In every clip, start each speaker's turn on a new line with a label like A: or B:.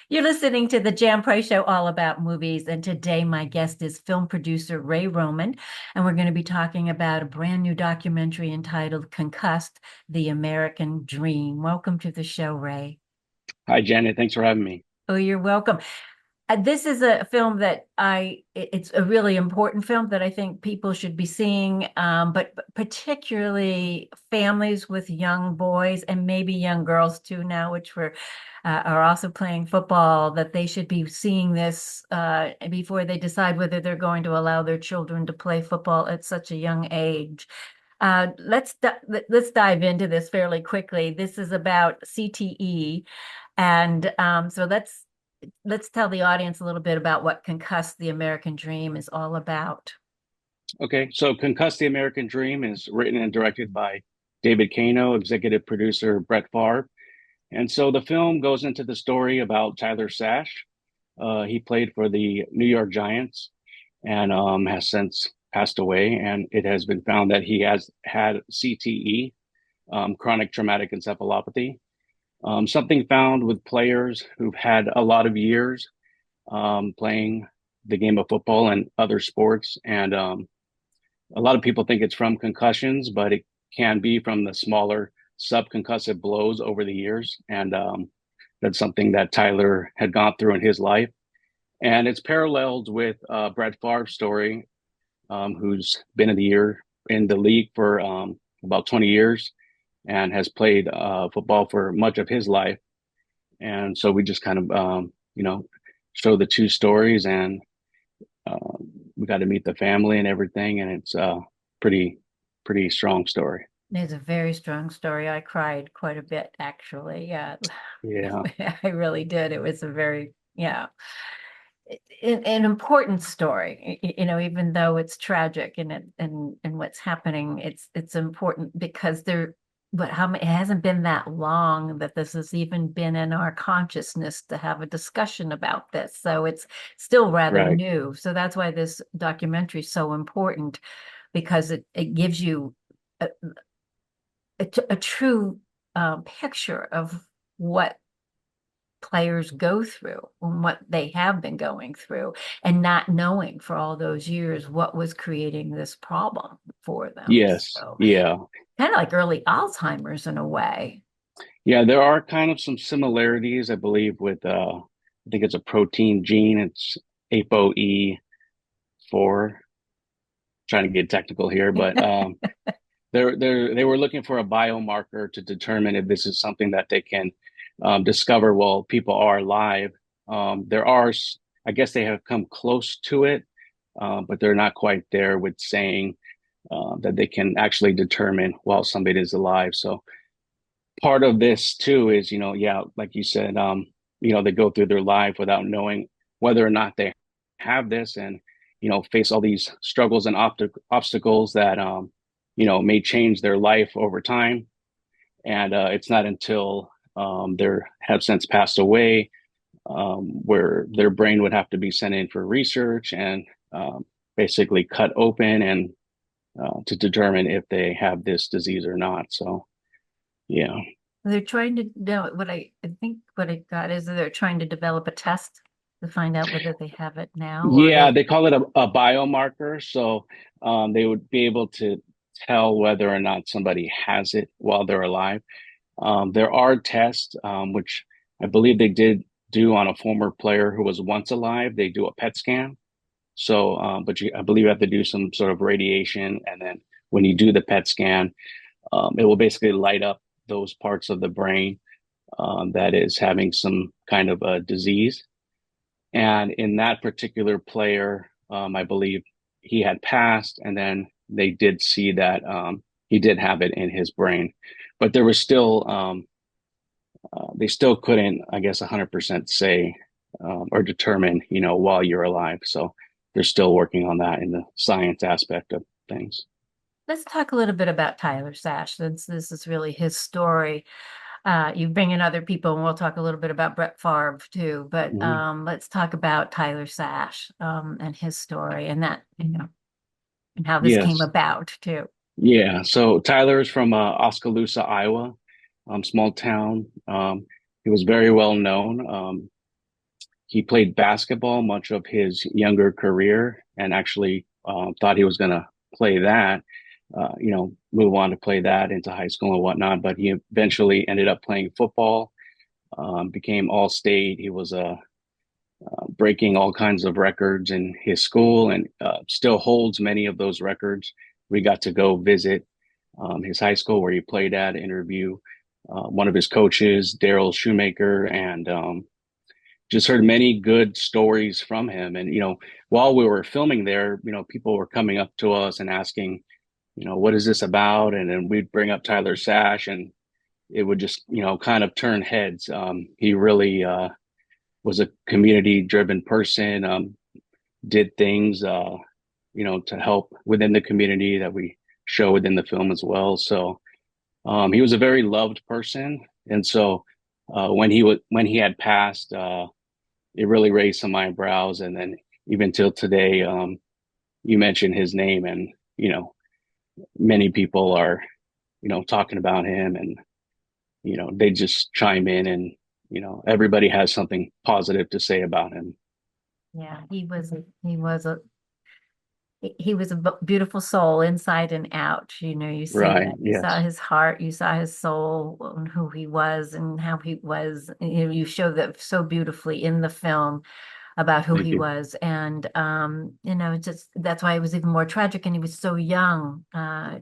A: You're listening to the Jam Price Show, all about movies. And today, my guest is film producer Ray Roman. And we're going to be talking about a brand new documentary entitled Concussed, The American Dream. Welcome to the show, Ray.
B: Hi, Janet. Thanks for having me.
A: Oh, you're welcome. This is a film that it's a really important film that I think people should be seeing, but particularly families with young boys and maybe young girls too now, which are also playing football, that they should be seeing this before they decide whether they're going to allow their children to play football at such a young age. Let's dive into this fairly quickly. This is about CTE, and so let's tell the audience a little bit about what Concussed the American Dream is all about.
B: Okay, so Concussed the American Dream is written and directed by David Kano, executive producer Brett Favre. And so the film goes into the story about Tyler Sash. He played for the New York Giants and has since passed away. And it has been found that he has had CTE, chronic traumatic encephalopathy, something found with players who've had a lot of years playing the game of football and other sports. And a lot of people think it's from concussions, but it can be from the smaller subconcussive blows over the years. And that's something that Tyler had gone through in his life. And it's paralleled with Brett Favre's story, who's been in the league for about 20 years and has played football for much of his life. And so we just kind of, show the two stories, and we got to meet the family and everything. And it's pretty, pretty strong story.
A: It's a very strong story. I cried quite a bit, actually. Yeah,
B: Yeah.
A: I really did. It was a very, yeah, an important story. Even though it's tragic and what's happening, it's important because but it hasn't been that long that this has even been in our consciousness to have a discussion about this. So it's still rather
B: Right.
A: new. So that's why this documentary is so important, because it gives you a, a true picture of what players go through and what they have been going through, and not knowing for all those years what was creating this problem for them.
B: Yes.
A: So
B: Yeah.
A: kind of like early Alzheimer's in a way.
B: Yeah. There are kind of some similarities, I believe, with I think it's a protein gene. It's ApoE4. Trying to get technical here, but they were looking for a biomarker to determine if this is something that they can discover while people are alive. There are, I guess, they have come close to it, but they're not quite there with saying that they can actually determine while somebody is alive. So part of this too is, yeah, like you said, they go through their life without knowing whether or not they have this, and face all these struggles and obstacles that may change their life over time. And it's not until they have since passed away, where their brain would have to be sent in for research and basically cut open and to determine if they have this disease or not. So yeah.
A: They're trying to know I think what I got is that they're trying to develop a test to find out whether they have it now or
B: Yeah,
A: they.
B: they call it a biomarker. So they would be able to tell whether or not somebody has it while they're alive. There are tests, which I believe they did do on a former player who was once alive. They do a PET scan. So, I believe you have to do some sort of radiation. And then when you do the PET scan, it will basically light up those parts of the brain that is having some kind of a disease. And in that particular player, I believe he had passed, and then they did see that he did have it in his brain, but there was still they still couldn't, I guess, 100% say or determine, while you're alive. So they're still working on that in the science aspect of things.
A: Let's talk a little bit about Tyler Sash, since this is really his story. You bring in other people, and we'll talk a little bit about Brett Favre too. But
B: Mhm.
A: let's talk about Tyler Sash and his story, and and how this came
B: Yes.
A: about too.
B: Yeah. So Tyler is from Oskaloosa, Iowa, small town. He was very well known. he played basketball much of his younger career and actually thought he was going to play that, move on to play that into high school and whatnot. But he eventually ended up playing football, became all state. He was breaking all kinds of records in his school and still holds many of those records. We got to go visit his high school where he played at, interview one of his coaches, Daryl Shoemaker, and just heard many good stories from him. And, while we were filming there, people were coming up to us and asking, what is this about? And then we'd bring up Tyler Sash and it would just, kind of turn heads. He really was a community driven person, did things, to help within the community that we show within the film as well. So he was a very loved person. And so when he had passed, it really raised some eyebrows. And then even till today, you mentioned his name and, many people are, talking about him and, they just chime in and, everybody has something positive to say about him.
A: Yeah, he was a beautiful soul inside and out. You see
B: Right.
A: that. You saw
B: Yes.
A: his heart, you saw his soul, and who he was and how he was. You show that so beautifully in the film about who
B: Thank
A: he
B: you.
A: was. And just that's why it was even more tragic. And he was so young,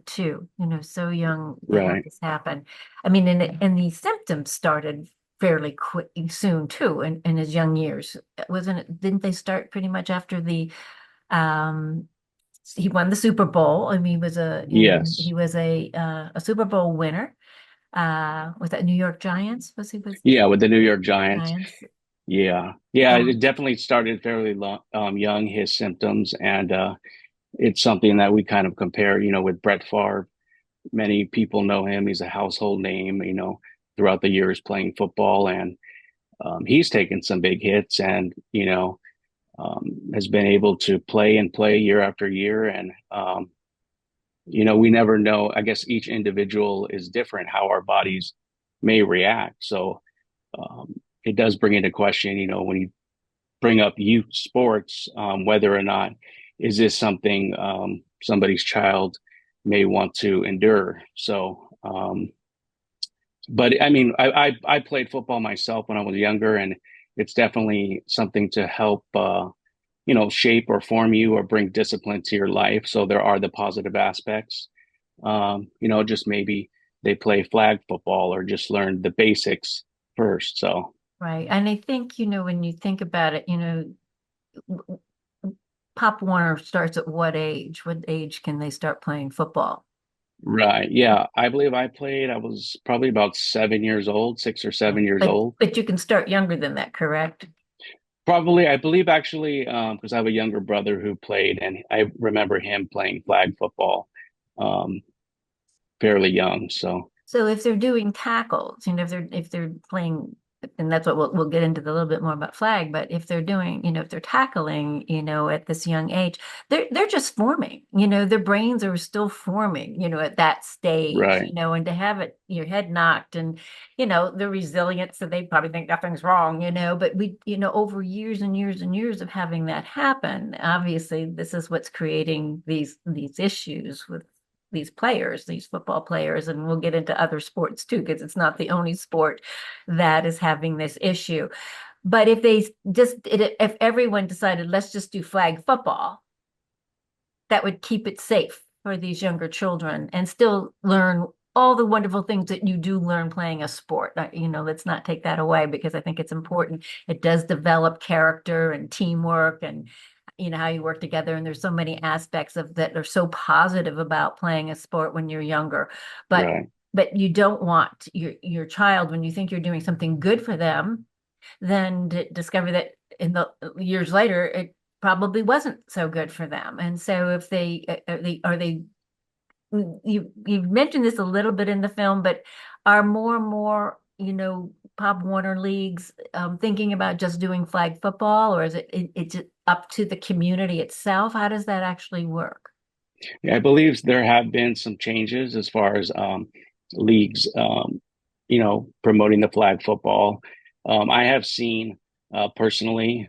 A: too, so young to have
B: Right.
A: this happen. I mean, and the symptoms started fairly quick soon too, in his young years. Wasn't it, didn't they start pretty much after the um he won the Super Bowl. I mean, he was
B: Yes.
A: a Super Bowl winner. Was that New York Giants? Was he with
B: Yeah. With the New York Giants.
A: Giants?
B: Yeah. Yeah.
A: Um,
B: It definitely started fairly young, his symptoms. And it's something that we kind of compare, with Brett Favre. Many people know him. He's a household name, throughout the years playing football. And he's taken some big hits and, has been able to play and play year after year. And, we never know. I guess each individual is different how our bodies may react. So it does bring into question, when you bring up youth sports, whether or not is this something somebody's child may want to endure. So, but I mean, I played football myself when I was younger, and it's definitely something to help, shape or form you or bring discipline to your life. So there are the positive aspects. Just maybe they play flag football or just learn the basics first. So
A: right. And I think, when you think about it, Pop Warner starts at what age? What age can they start playing football?
B: right, yeah, I believe I played. I was probably about 7 years old, 6 or 7 years
A: But
B: old.
A: but you can start younger than that, correct?
B: Probably, I believe actually, because I have a younger brother who played, and I remember him playing flag football, um, fairly young. So
A: So if they're doing tackles, if they're playing, and that's what we'll get into a little bit more about flag, but if they're doing, if they're tackling, at this young age, they're just forming, their brains are still forming, at that stage,
B: right,
A: and to have your head knocked and, the resilience, so they probably think nothing's wrong, but over years and years and years of having that happen, obviously this is what's creating these issues with these players, these football players, and we'll get into other sports too, because it's not the only sport that is having this issue. But if everyone decided, let's just do flag football, that would keep it safe for these younger children and still learn all the wonderful things that you do learn playing a sport. Let's not take that away because I think it's important. It does develop character and teamwork and how you work together. And there's so many aspects of that are so positive about playing a sport when you're younger. But
B: right.
A: but you don't want your child, when you think you're doing something good for them, then to discover that in the years later it probably wasn't so good for them. And so if they you've mentioned this a little bit in the film, but are more and more, Pop Warner leagues thinking about just doing flag football, or is it's up to the community itself? How does that actually work?
B: Yeah, I believe there have been some changes as far as leagues, promoting the flag football. I have seen personally.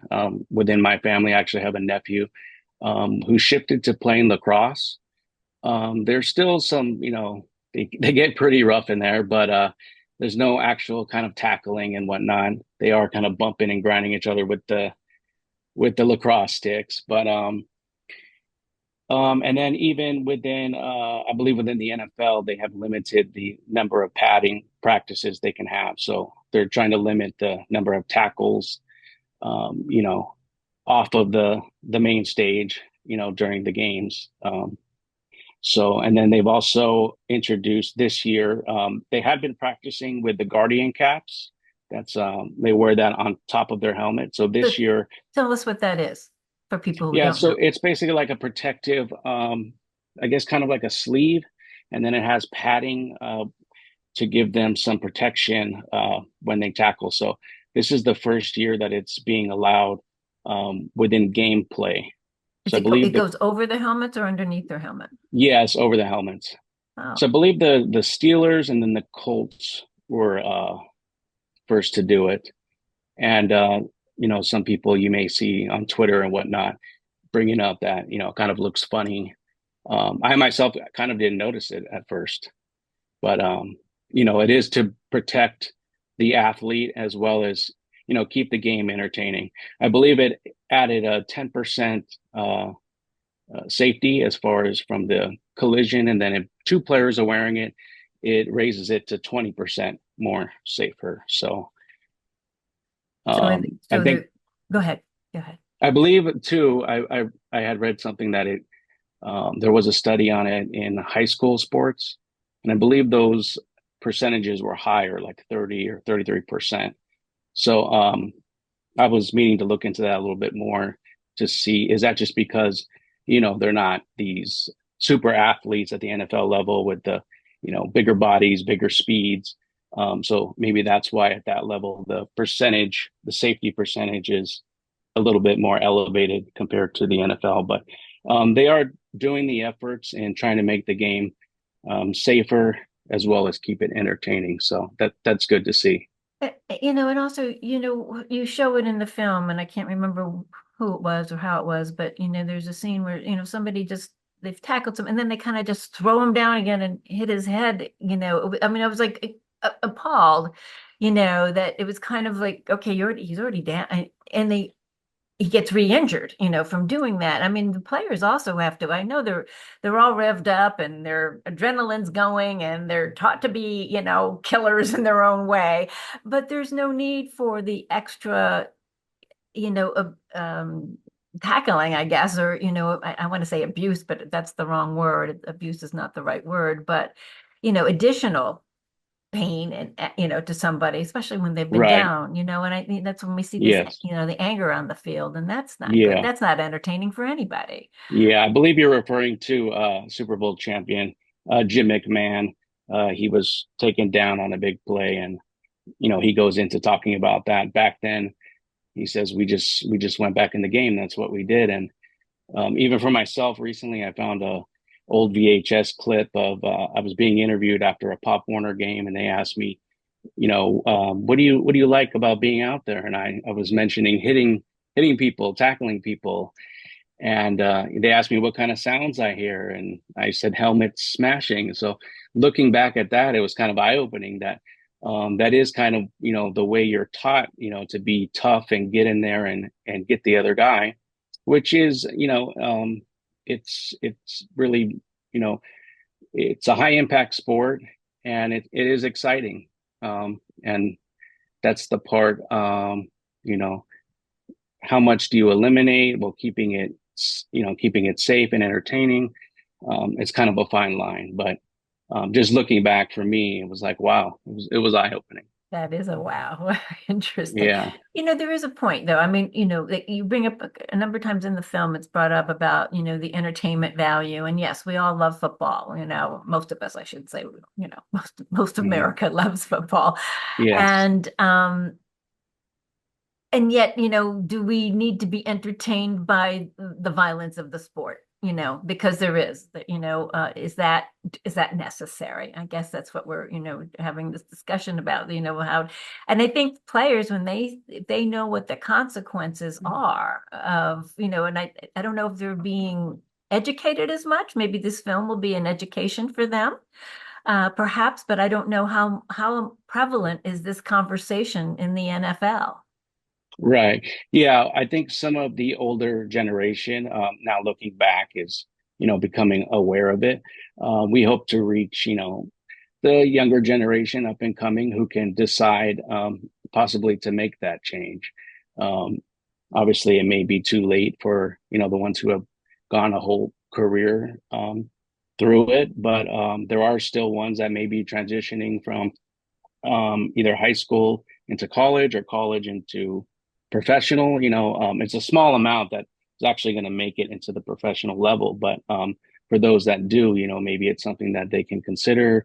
B: Within my family, I actually have a nephew who shifted to playing lacrosse. There's still some, they get pretty rough in there, but there's no actual kind of tackling and whatnot. They are kind of bumping and grinding each other with the lacrosse sticks. And then even within, I believe within the NFL, they have limited the number of padding practices they can have. So they're trying to limit the number of tackles, um, you know, off of the main stage, during the games. And then they've also introduced this year, they had been practicing with the Guardian caps. They wear that on top of their helmet. So
A: So
B: this year,
A: tell us what that is for people who
B: yeah,
A: don't
B: so
A: know.
B: it's basically like a protective, I guess kind of like a sleeve, and then it has padding to give them some protection when they tackle. So this is the first year that it's being allowed within gameplay. So I
A: It
B: believe
A: goes over the helmets or underneath their helmet?
B: yes, over the helmets.
A: Oh,
B: So I believe the Steelers and then the Colts were first to do it. And some people you may see on Twitter and whatnot bringing up that kind of looks funny. I myself kind of didn't notice it at first, but it is to protect the athlete as well as keep the game entertaining. I believe it added a 10% safety as far as from the collision, and then if two players are wearing it, it raises it to 20% more safer. So
A: so
B: I
A: so
B: think
A: there. Go ahead. Go ahead.
B: I believe too. I had read something that there was a study on it in high school sports, and I believe those percentages were higher, like 30 or 33%. So I was meaning to look into that a little bit more to see, is that just because, they're not these super athletes at the NFL level with the, bigger bodies, bigger speeds. So maybe that's why at that level, the safety percentage is a little bit more elevated compared to the NFL. But they are doing the efforts and trying to make the game safer as well as keep it entertaining. So that's good to see.
A: And also, you show it in the film, and I can't remember who it was or how it was, but there's a scene where, somebody just they've tackled him and then they kind of just throw him down again and hit his head. I mean, I was like appalled, that it was kind of like, okay, he's already down, and he gets re-injured, from doing that. I mean, the players also have to. I know they're all revved up and their adrenaline's going and they're taught to be, killers in their own way, but there's no need for the extra, you know, tackling, I guess, or I want to say abuse, but that's the wrong word. Abuse is not the right word, but additional pain and to somebody, especially when they've been
B: Right.
A: down, and I think that's when we see this,
B: Yes.
A: the anger on the field, and that's not good.
B: Yeah.
A: That's not entertaining for anybody.
B: Yeah. I believe you're referring to Super Bowl champion Jim McMahon. He was taken down on a big play, and he goes into talking about that. Back then, he says we just went back in the game. That's what we did. And even for myself, recently I found a old VHS clip of I was being interviewed after a Pop Warner game, and they asked me, what do you like about being out there? And I was mentioning hitting people, tackling people, and they asked me what kind of sounds I hear, and I said helmets smashing. So looking back at that, it was kind of eye opening that that is kind of the way you're taught, to be tough and get in there and get the other guy, which is it's really it's a high impact sport, and it is exciting, and that's the part, you know how much do you eliminate while keeping it safe and entertaining. It's kind of a fine line, but just looking back for me, it was like, wow, it was eye opening.
A: That is a wow. Interesting.
B: Yeah.
A: There is a point though. I mean, that you bring up a number of times in the film, it's brought up about, the entertainment value. And yes, we all love football, most of us, I should say, most of
B: Hmm.
A: America loves football.
B: Yes.
A: And yet, do we need to be entertained by the violence of the sport? because there is that, is that necessary? I guess that's what we're, having this discussion about, how, and I think players, when they know what the consequences are of, and I don't know if they're being educated as much. Maybe this film will be an education for them, perhaps, but I don't know how prevalent is this conversation in the NFL.
B: Right. Yeah, I think some of the older generation, now looking back, is, becoming aware of it. We hope to reach, the younger generation up and coming who can decide, possibly to make that change. Um, Obviously, it may be too late for, the ones who have gone a whole career, through it, but there are still ones that may be transitioning from, either high school into college or college into professional. It's a small amount that is actually going to make it into the professional level, but for those that do, maybe it's something that they can consider,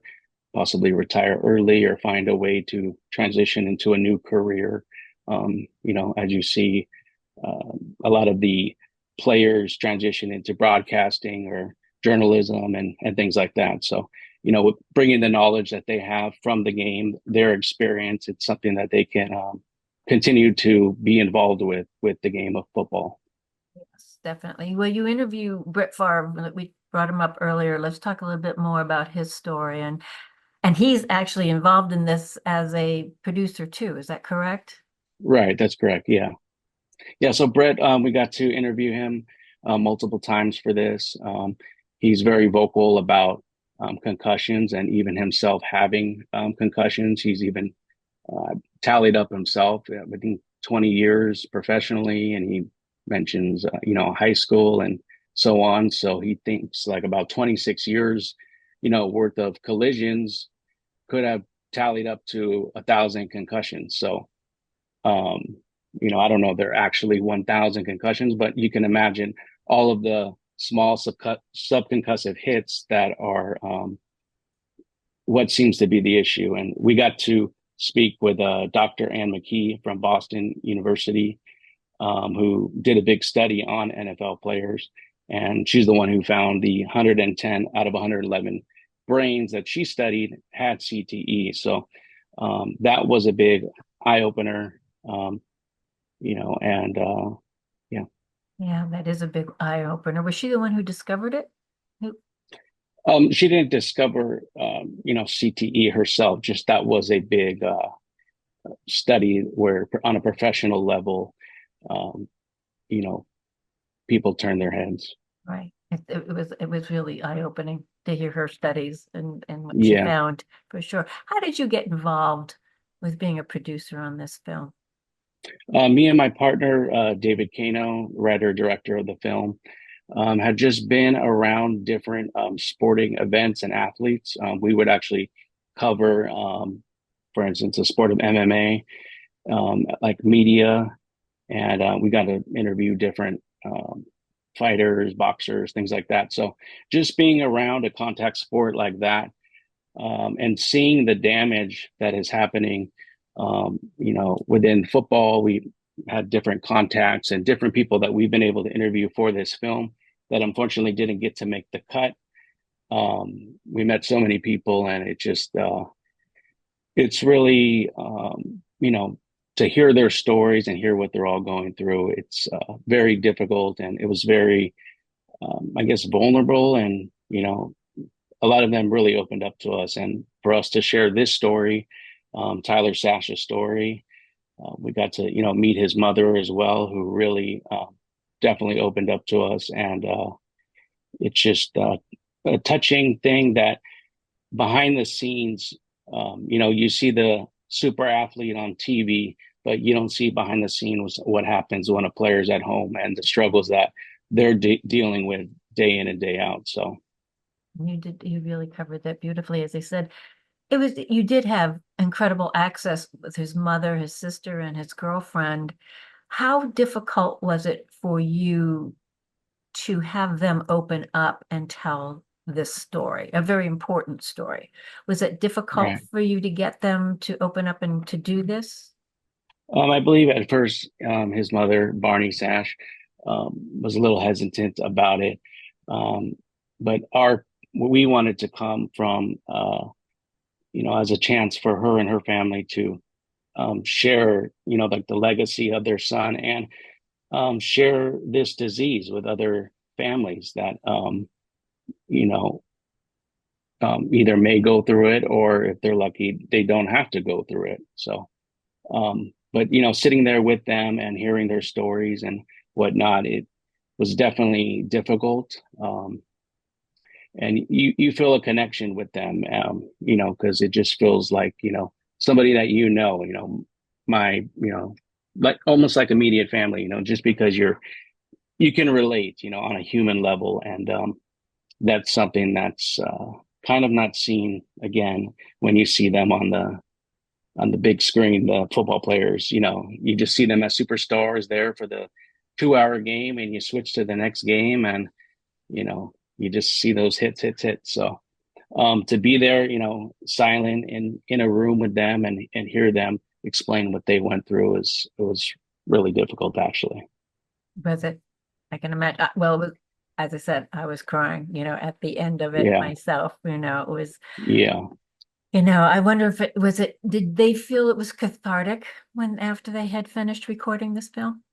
B: possibly retire early or find a way to transition into a new career. As you see, a lot of the players transition into broadcasting or journalism and things like that. So, bringing the knowledge that they have from the game, their experience, it's something that they can, continue to be involved with the game of football.
A: Yes, definitely. Well, you interview Brett Favre. We brought him up earlier. Let's talk a little bit more about his story. And he's actually involved in this as a producer too. Is that correct?
B: Right, that's correct. Yeah. Yeah, so Brett, we got to interview him, multiple times for this. He's very vocal about, concussions and even himself having, concussions. He's even, tallied up himself, I think 20 years professionally, and he mentions, high school and so on. So he thinks like about 26 years, worth of collisions could have tallied up to 1,000 concussions. So, um, I don't know if they're actually 1,000 concussions, but you can imagine all of the small subconcussive hits that are, what seems to be the issue. And we got to speak with, Dr. Ann McKee from Boston University, who did a big study on NFL players. And she's the one who found the 110 out of 111 brains that she studied had CTE. So, that was a big eye opener. And yeah.
A: Yeah, that is a big eye opener. Was she the one who discovered it? Who-
B: She didn't discover, CTE herself. Just that was a big, study where, on a professional level, um, you know, people turn their heads.
A: Right. It was really eye opening to hear her studies and what she
B: Yeah.
A: found for sure. How did you get involved with being a producer on this film?
B: Me and my partner, David Kano, writer director of the film, have just been around different, sporting events and athletes. We would actually cover, for instance, the sport of MMA, like media, and we got to interview different, fighters, boxers, things like that. So just being around a contact sport like that, and seeing the damage that is happening, within football, we had different contacts and different people that we've been able to interview for this film that unfortunately didn't get to make the cut. We met so many people, and it's really, to hear their stories and hear what they're all going through. It's, very difficult, and it was very, I guess, vulnerable, and a lot of them really opened up to us, and for us to share this story, Tyler Sash's story, we got to meet his mother as well, who really, definitely opened up to us, and it's just, a touching thing that behind the scenes, you see the super athlete on TV, but you don't see behind the scenes what happens when a player's at home and the struggles that they're dealing with day in and day out. So.
A: You really covered that beautifully. As I said, you did have incredible access with his mother, his sister, and his girlfriend. How difficult was it for you to have them open up and tell this story, a very important story? Was it difficult
B: Right.
A: for you to get them to open up and to do this?
B: I believe at first, his mother, Barney Sash, was a little hesitant about it. Um, but we wanted to come from, as a chance for her and her family to share, like the legacy of their son and share this disease with other families that, you know, either may go through it or if they're lucky, they don't have to go through it. So, but sitting there with them and hearing their stories and whatnot, it was definitely difficult. And you feel a connection with them, because it just feels like somebody that my like almost like immediate family, just because you can relate, on a human level, and that's something that's kind of not seen again when you see them on the big screen. The football players, you just see them as superstars there for the 2 hour game, and you switch to the next game, and you just see those hits. So to be there, silent in a room with them and hear them explain what they went through it was really difficult actually.
A: Was it? I can imagine. Well, as I said, I was crying, at the end of it
B: Yeah,
A: myself. It was,
B: yeah.
A: I wonder if did they feel it was cathartic when after they had finished recording this film?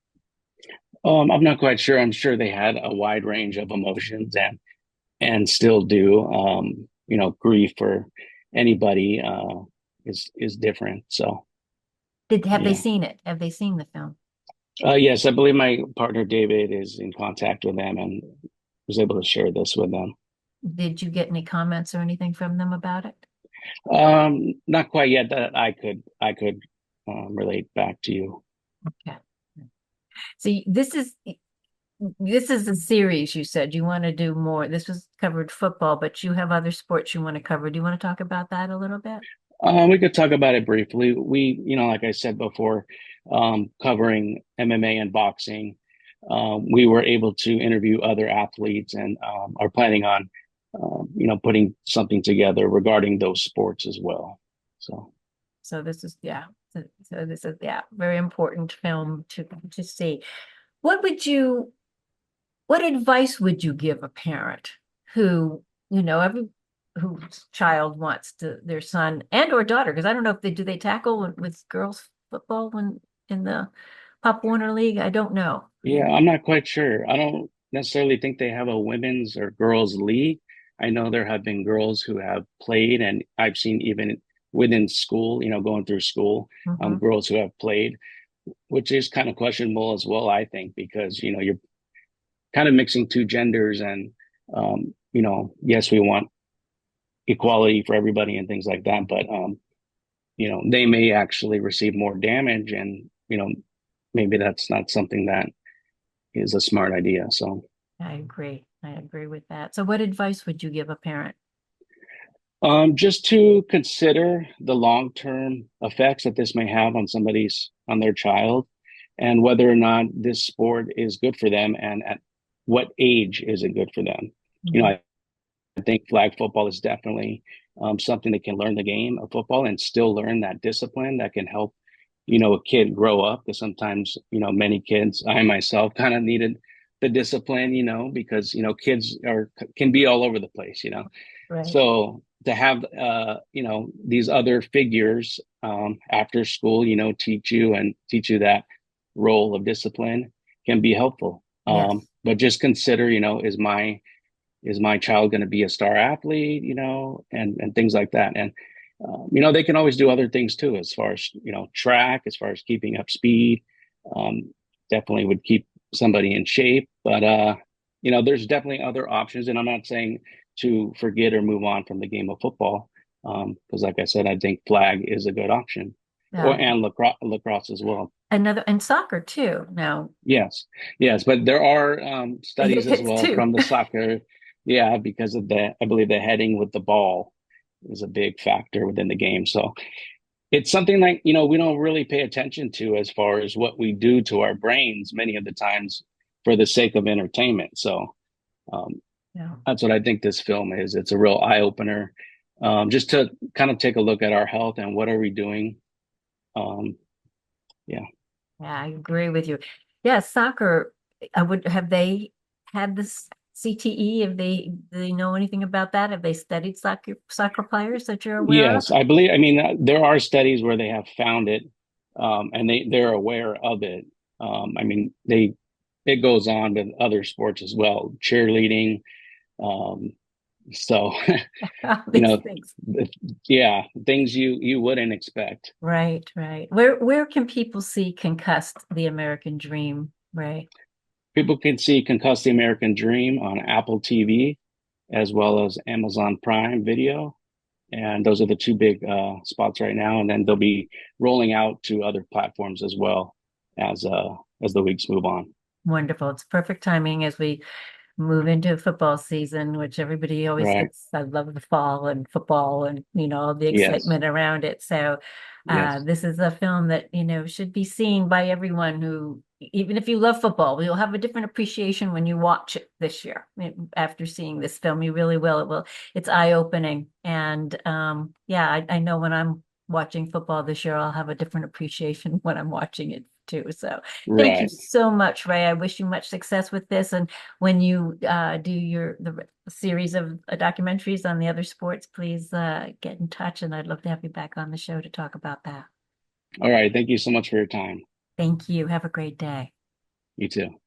B: I'm not quite sure. I'm sure they had a wide range of emotions and still do. Grief for anybody is different. So
A: Have they
B: yeah.
A: seen it? Have they seen the film?
B: Yes, I believe my partner David is in contact with them and was able to share this with them.
A: Did you get any comments or anything from them about it?
B: Not quite yet that I could relate back to you.
A: Okay. See, this is a series you said you want to do more. This was covered football, but you have other sports you want to cover. Do you want to talk about that a little bit?
B: We could talk about it briefly. Like I said before, covering MMA and boxing, we were able to interview other athletes and are planning on, putting something together regarding those sports as well. So,
A: So this is yeah. So this is yeah, very important film to see. What would you what advice would you give a parent who, every whose child wants their son and or daughter, because I don't know if they tackle with girls football when in the Pop Warner League? I don't know.
B: yeah, I'm not quite sure. I don't necessarily think they have a women's or girls' league. I know there have been girls who have played, and I've seen even within school, going through school,
A: Hmm.
B: girls who have played, which is kind of questionable as well, I think, because you're kind of mixing two genders, and yes, we want equality for everybody and things like that, but they may actually receive more damage, and maybe that's not something that is a smart idea. So,
A: I agree. I agree with that. So what advice would you give a parent?
B: just to consider the long-term effects that this may have on their child, and whether or not this sport is good for them, and at what age is it good for them.
A: Mhm.
B: I think flag football is definitely something that can learn the game of football and still learn that discipline that can help, a kid grow up. Because sometimes, many kids, I myself kind of needed the discipline, because, kids can be all over the place.
A: Right.
B: So to have, these other figures after school, teach you that role of discipline can be helpful.
A: Yes.
B: But just consider, is my child going to be a star athlete, and things like that. And they can always do other things too, as far as track, as far as keeping up speed. um, Definitely would keep somebody in shape, but there's definitely other options, and I'm not saying to forget or move on from the game of football, because like I said, I think flag is a good option, or
A: Yeah.
B: and lacrosse as well.
A: Another and soccer too. Now
B: Yes, yes, but there are studies as
A: it's
B: well
A: two.
B: from the soccer. Yeah, because of I believe the heading with the ball is a big factor within the game. So it's something like, we don't really pay attention to as far as what we do to our brains many of the times for the sake of entertainment. So um,
A: Yeah.
B: that's what I think this film is. It's a real eye opener, just to kind of take a look at our health and what are we doing. Um, yeah.
A: Yeah, I agree with you. Yeah, soccer, I would have they had this CTE? Have do they know anything about that? Have they studied soccer players that you're aware of?
B: Yes, I believe. I mean, there are studies where they have found it, and they're aware of it. I mean, they it goes on to other sports as well, cheerleading. Um, so, you
A: These
B: know,
A: things.
B: yeah, things you wouldn't expect.
A: Right, right. Where can people see Concussed, the American Dream, Ray?
B: People can see Concussed the American Dream on Apple TV as well as Amazon Prime Video. And those are the two big spots right now. And then they'll be rolling out to other platforms as well as the weeks move on.
A: Wonderful. It's perfect timing as we move into football season, which everybody always
B: Right.
A: gets. I love the fall and football and, all the
B: Yes.
A: excitement around it. So,
B: Yes.
A: this is a film that, should be seen by everyone who, even if you love football, you'll have a different appreciation when you watch it this year. After seeing this film, you really will. It's eye-opening. And, yeah, I know when I'm watching football this year, I'll have a different appreciation when I'm watching it too. So thank you
B: Right.
A: so much, Ray. I wish you much success with this. And when you do the series of documentaries on the other sports, please get in touch, and I'd love to have you back on the show to talk about that.
B: All right. Thank you so much for your time.
A: Thank you. Have a great day.
B: You too.